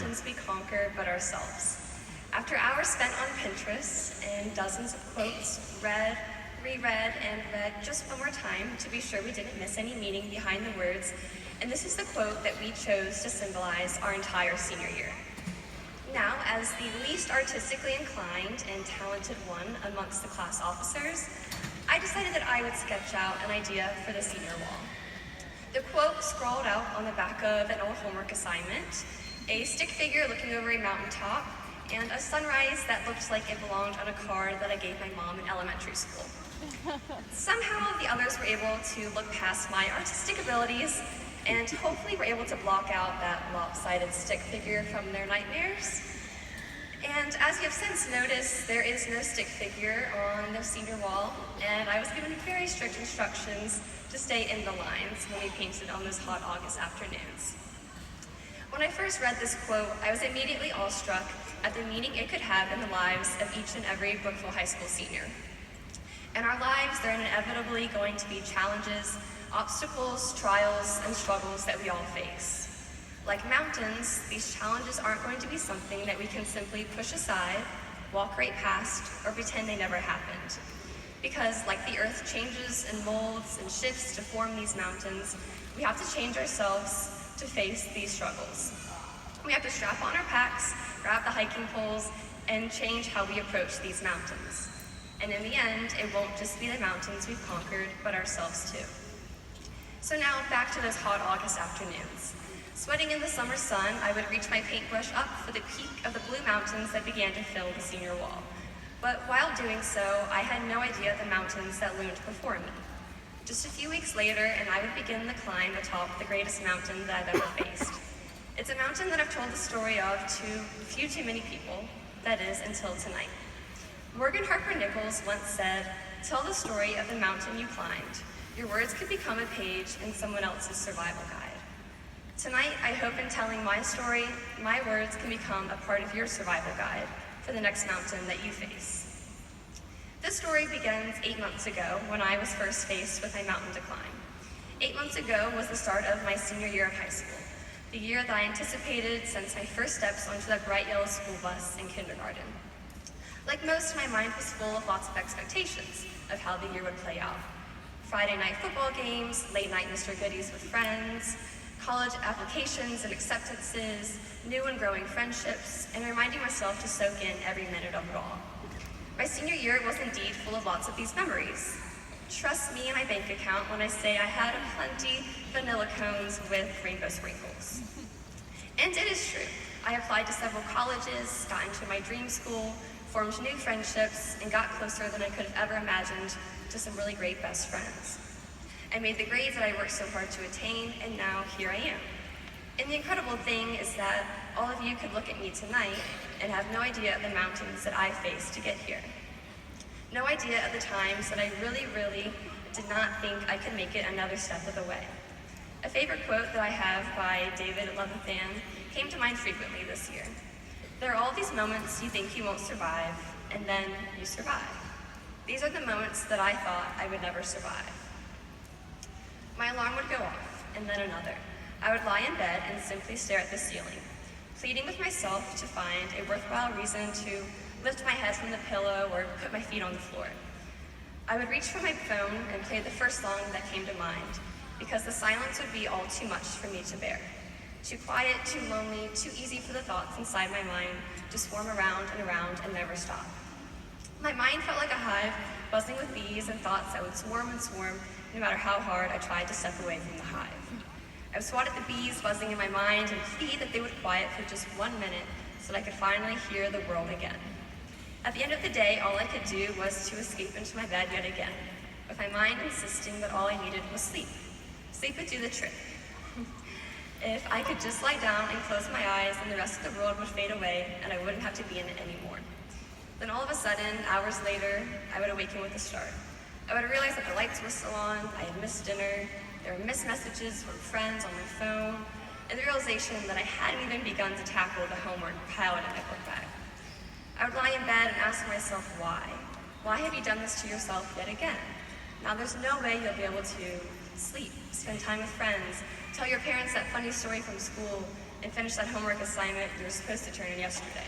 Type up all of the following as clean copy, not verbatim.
mountains we conquer but ourselves. After hours spent on Pinterest and dozens of quotes read, reread, and read just one more time to be sure we didn't miss any meaning behind the words, and this is the quote that we chose to symbolize our entire senior year. Now, as the least artistically inclined and talented one amongst the class officers, I decided that I would sketch out an idea for the senior wall. The quote scrawled out on the back of an old homework assignment, a stick figure looking over a mountaintop, and a sunrise that looked like it belonged on a card that I gave my mom in elementary school. Somehow the others were able to look past my artistic abilities and hopefully were able to block out that lopsided stick figure from their nightmares. And as you have since noticed, there is no stick figure on the senior wall, and I was given very strict instructions to stay in the lines when we painted on those hot August afternoons. When I first read this quote, I was immediately awestruck at the meaning it could have in the lives of each and every Brookville High School senior. In our lives, there are inevitably going to be challenges, obstacles, trials, and struggles that we all face. Like mountains, these challenges aren't going to be something that we can simply push aside, walk right past, or pretend they never happened. Because like the earth changes and molds and shifts to form these mountains, we have to change ourselves to face these struggles. We have to strap on our packs, grab the hiking poles, and change how we approach these mountains. And in the end, it won't just be the mountains we've conquered, but ourselves too. So now back to those hot August afternoons. Sweating in the summer sun, I would reach my paintbrush up for the peak of the blue mountains that began to fill the senior wall. But while doing so, I had no idea the mountains that loomed before me. Just a few weeks later, and I would begin the climb atop the greatest mountain that I've ever faced. It's a mountain that I've told the story of to few too many people, that is, until tonight. Morgan Harper Nichols once said, "Tell the story of the mountain you climbed. Your words could become a page in someone else's survival guide." Tonight, I hope in telling my story, my words can become a part of your survival guide for the next mountain that you face. This story begins 8 months ago when I was first faced with a mountain to climb. 8 months ago was the start of my senior year of high school, the year that I anticipated since my first steps onto that bright yellow school bus in kindergarten. Like most, my mind was full of lots of expectations of how the year would play out. Friday night football games, late night Mr. Goodies with friends, college applications and acceptances, new and growing friendships, and reminding myself to soak in every minute of it all. My senior year was indeed full of lots of these memories. Trust me and my bank account when I say I had plenty vanilla cones with rainbow sprinkles. And it is true. I applied to several colleges, got into my dream school, formed new friendships, and got closer than I could have ever imagined to some really great best friends. I made the grades that I worked so hard to attain, and now here I am. And the incredible thing is that all of you could look at me tonight and have no idea of the mountains that I faced to get here. No idea of the times that I really did not think I could make it another step of the way. A favorite quote that I have by David Levithan came to mind frequently this year. There are all these moments you think you won't survive, and then you survive. These are the moments that I thought I would never survive. My alarm would go off, and then another. I would lie in bed and simply stare at the ceiling, pleading with myself to find a worthwhile reason to lift my head from the pillow or put my feet on the floor. I would reach for my phone and play the first song that came to mind, because the silence would be all too much for me to bear. Too quiet, too lonely, too easy for the thoughts inside my mind to swarm around and never stop. My mind felt like a hive, buzzing with bees and thoughts that would swarm and swarm, no matter how hard I tried to step away from the hive. I would swat at the bees buzzing in my mind and plead that they would quiet for just 1 minute so that I could finally hear the world again. At the end of the day, all I could do was to escape into my bed yet again, with my mind insisting that all I needed was sleep. Sleep would do the trick. If I could just lie down and close my eyes, then the rest of the world would fade away and I wouldn't have to be in it anymore. Then all of a sudden, hours later, I would awaken with a start. I would realize that the lights were still on, I had missed dinner, there were missed messages from friends on my phone, and the realization that I hadn't even begun to tackle the homework piled in my book bag. I would lie in bed and ask myself why. Why have you done this to yourself yet again? Now there's no way you'll be able to sleep, spend time with friends, tell your parents that funny story from school, and finish that homework assignment you were supposed to turn in yesterday.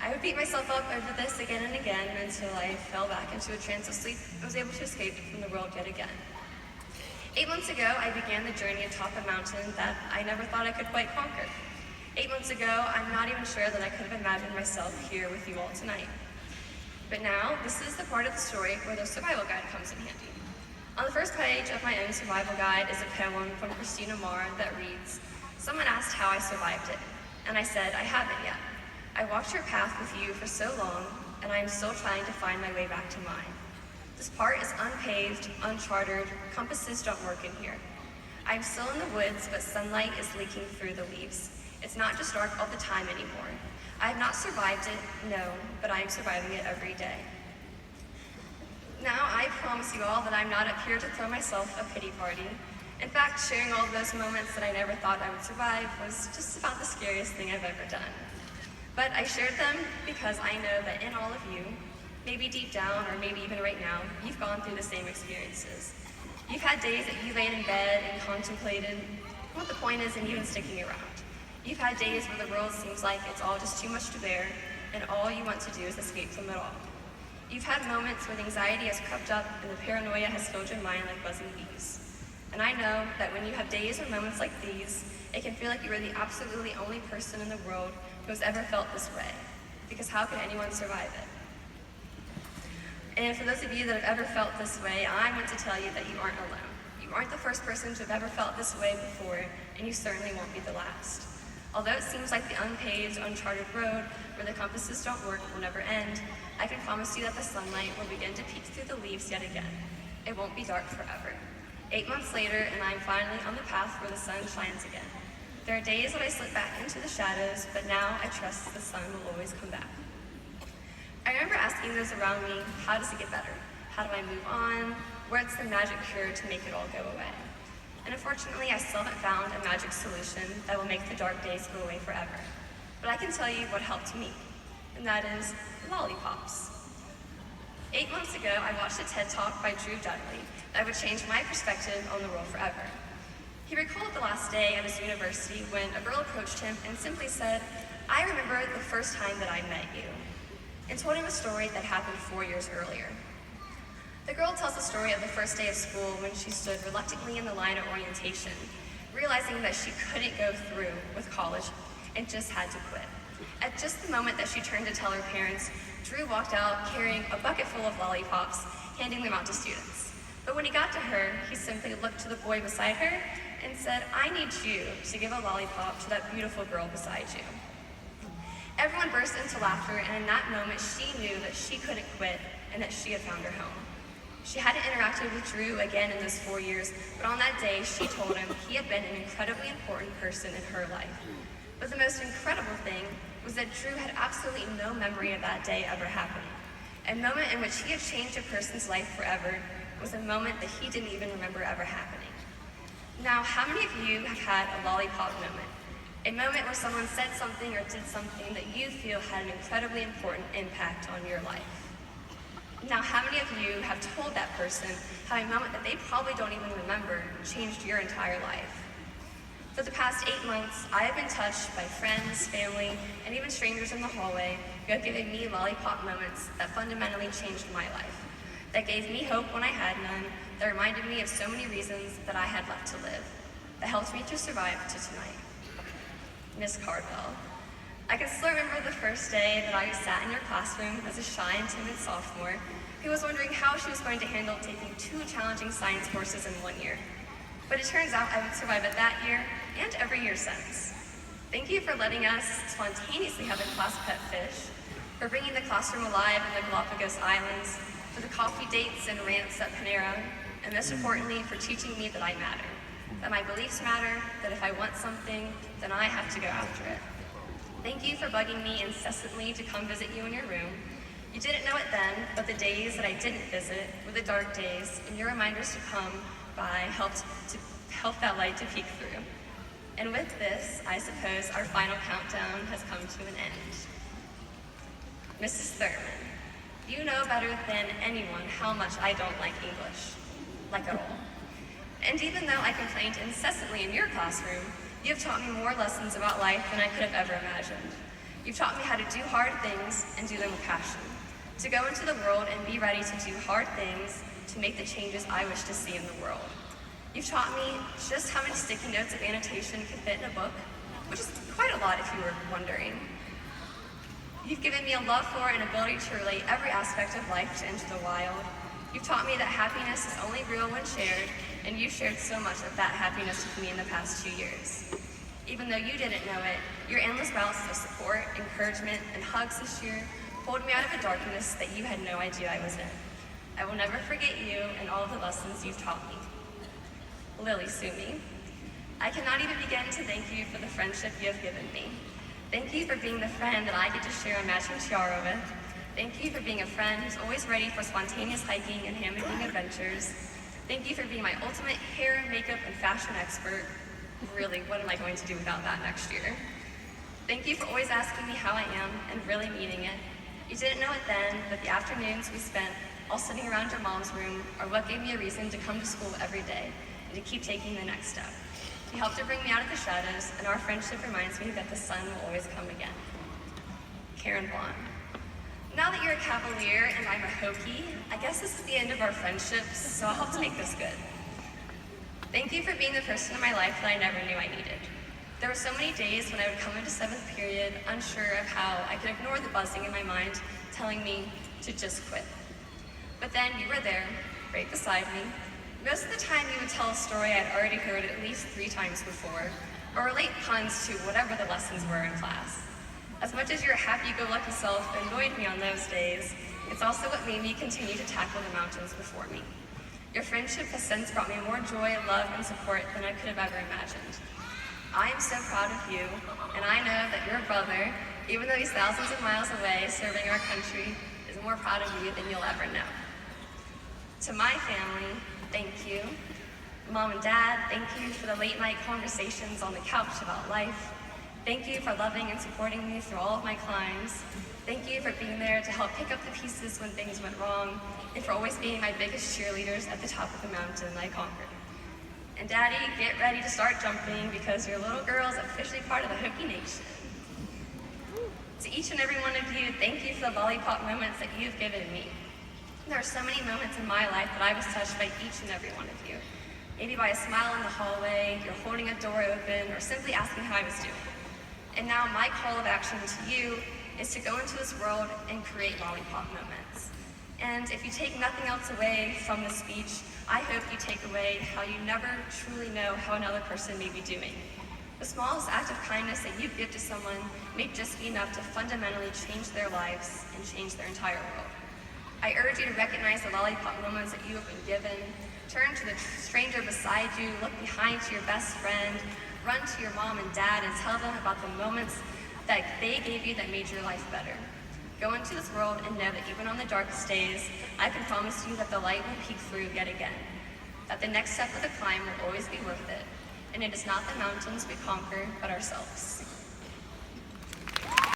I would beat myself up over this again and again until I fell back into a trance of sleep and was able to escape from the world yet again. 8 months ago, I began the journey atop a mountain that I never thought I could quite conquer. 8 months ago, I'm not even sure that I could have imagined myself here with you all tonight. But now, this is the part of the story where the survival guide comes in handy. On the first page of my own survival guide is a poem from Christina Marr that reads, "Someone asked how I survived it, and I said I haven't yet. I walked your path with you for so long, and I am still trying to find my way back to mine. This part is unpaved, uncharted, compasses don't work in here. I'm still in the woods, but sunlight is leaking through the leaves. It's not just dark all the time anymore. I have not survived it, no, but I am surviving it every day." Now, I promise you all that I'm not up here to throw myself a pity party. In fact, sharing all of those moments that I never thought I would survive was just about the scariest thing I've ever done. But I shared them because I know that in all of you, maybe deep down or maybe even right now, you've gone through the same experiences. You've had days that you laid in bed and contemplated what the point is in even sticking around. You've had days where the world seems like it's all just too much to bear and all you want to do is escape from it all. You've had moments where the anxiety has crept up and the paranoia has filled your mind like buzzing bees. And I know that when you have days or moments like these, it can feel like you are the absolutely only person in the world who has ever felt this way, because how could anyone survive it? And for those of you that have ever felt this way, I want to tell you that you aren't alone. You aren't the first person to have ever felt this way before, and you certainly won't be the last. Although it seems like the unpaved, uncharted road where the compasses don't work will never end, I can promise you that the sunlight will begin to peek through the leaves yet again. It won't be dark forever. 8 months later, and I'm finally on the path where the sun shines again. There are days that I slip back into the shadows, but now I trust the sun will always come back. I remember asking those around me, how does it get better? How do I move on? What's the magic cure to make it all go away? And unfortunately, I still haven't found a magic solution that will make the dark days go away forever. But I can tell you what helped me, and that is lollipops. 8 months ago, I watched a TED Talk by Drew Dudley that would change my perspective on the world forever. He recalled the last day at his university when a girl approached him and simply said, "I remember the first time that I met you," and told him a story that happened 4 years earlier. The girl tells the story of the first day of school when she stood reluctantly in the line at orientation, realizing that she couldn't go through with college and just had to quit. At just the moment that she turned to tell her parents, Drew walked out carrying a bucket full of lollipops, handing them out to students. But when he got to her, he simply looked to the boy beside her and said, "I need you to give a lollipop to that beautiful girl beside you." Everyone burst into laughter, and in that moment, she knew that she couldn't quit and that she had found her home. She hadn't interacted with Drew again in those 4 years, but on that day, she told him he had been an incredibly important person in her life. But the most incredible thing was that Drew had absolutely no memory of that day ever happening. A moment in which he had changed a person's life forever was a moment that he didn't even remember ever happening. Now, how many of you have had a lollipop moment? A moment where someone said something or did something that you feel had an incredibly important impact on your life? Now, how many of you have told that person how a moment that they probably don't even remember changed your entire life? For the past 8 months, I have been touched by friends, family, and even strangers in the hallway who have given me lollipop moments that fundamentally changed my life, that gave me hope when I had none, that reminded me of so many reasons that I had left to live, that helped me to survive to tonight. Miss Cardwell. I can still remember the first day that I sat in your classroom as a shy and timid sophomore who was wondering how she was going to handle taking 2 challenging science courses in 1 year. But it turns out I would survive it that year and every year since. Thank you for letting us spontaneously have a class pet fish, for bringing the classroom alive in the Galapagos Islands, for the coffee dates and rants at Panera, and most importantly, for teaching me that I matter, that my beliefs matter, that if I want something, then I have to go after it. Thank you for bugging me incessantly to come visit you in your room. You didn't know it then, but the days that I didn't visit were the dark days, and your reminders to come by helped that light to peek through. And with this, I suppose our final countdown has come to an end. Mrs. Thurman, you know better than anyone how much I don't like English, like at all. And even though I complained incessantly in your classroom, You have taught me more lessons about life than I could have ever imagined. You've taught me how to do hard things and do them with passion, to go into the world and be ready to do hard things to make the changes I wish to see in the world. You've taught me just how many sticky notes of annotation could fit in a book, which is quite a lot if you were wondering. You've given me a love for and ability to relate every aspect of life to Into the Wild. You've taught me that happiness is only real when shared, and you've shared so much of that happiness with me in the past 2 years. Even though you didn't know it, your endless balances of support, encouragement, and hugs this year pulled me out of a darkness that you had no idea I was in. I will never forget you and all of the lessons you've taught me. Lily Sue me. I cannot even begin to thank you for the friendship you have given me. Thank you for being the friend that I get to share a matching tiara with. Thank you for being a friend who's always ready for spontaneous hiking and hammocking adventures. Thank you for being my ultimate hair, makeup, and fashion expert. Really, what am I going to do without that next year? Thank you for always asking me how I am and really meaning it. You didn't know it then, but the afternoons we spent all sitting around your mom's room are what gave me a reason to come to school every day and to keep taking the next step. You helped to bring me out of the shadows, and our friendship reminds me that the sun will always come again. Karen Vaughn. Now that you're a Cavalier and I'm a Hokie, I guess this is the end of our friendship, so I'll have to make this good. Thank you for being the person in my life that I never knew I needed. There were so many days when I would come into 7th period unsure of how I could ignore the buzzing in my mind telling me to just quit. But then you were there, right beside me. Most of the time you would tell a story I'd already heard at least 3 times before, or relate puns to whatever the lessons were in class. As much as your happy-go-lucky self annoyed me on those days, it's also what made me continue to tackle the mountains before me. Your friendship has since brought me more joy, love, and support than I could have ever imagined. I am so proud of you, and I know that your brother, even though he's thousands of miles away serving our country, is more proud of you than you'll ever know. To my family, thank you. Mom and Dad, thank you for the late night conversations on the couch about life. Thank you for loving and supporting me through all of my climbs. Thank you for being there to help pick up the pieces when things went wrong, and for always being my biggest cheerleaders at the top of the mountain I conquered. And Daddy, get ready to start jumping because your little girl is officially part of the Hokie Nation. To each and every one of you, thank you for the lollipop moments that you've given me. There are so many moments in my life that I was touched by each and every one of you. Maybe by a smile in the hallway, you're holding a door open, or simply asking how I was doing. And now my call of action to you is to go into this world and create lollipop moments. And if you take nothing else away from this speech, I hope you take away how you never truly know how another person may be doing. The smallest act of kindness that you give to someone may just be enough to fundamentally change their lives and change their entire world. I urge you to recognize the lollipop moments that you have been given. Turn to the stranger beside you, look behind to your best friend, run to your mom and dad and tell them about the moments that they gave you that made your life better. Go into this world and know that even on the darkest days, I can promise you that the light will peek through yet again. That the next step of the climb will always be worth it. And it is not the mountains we conquer, but ourselves.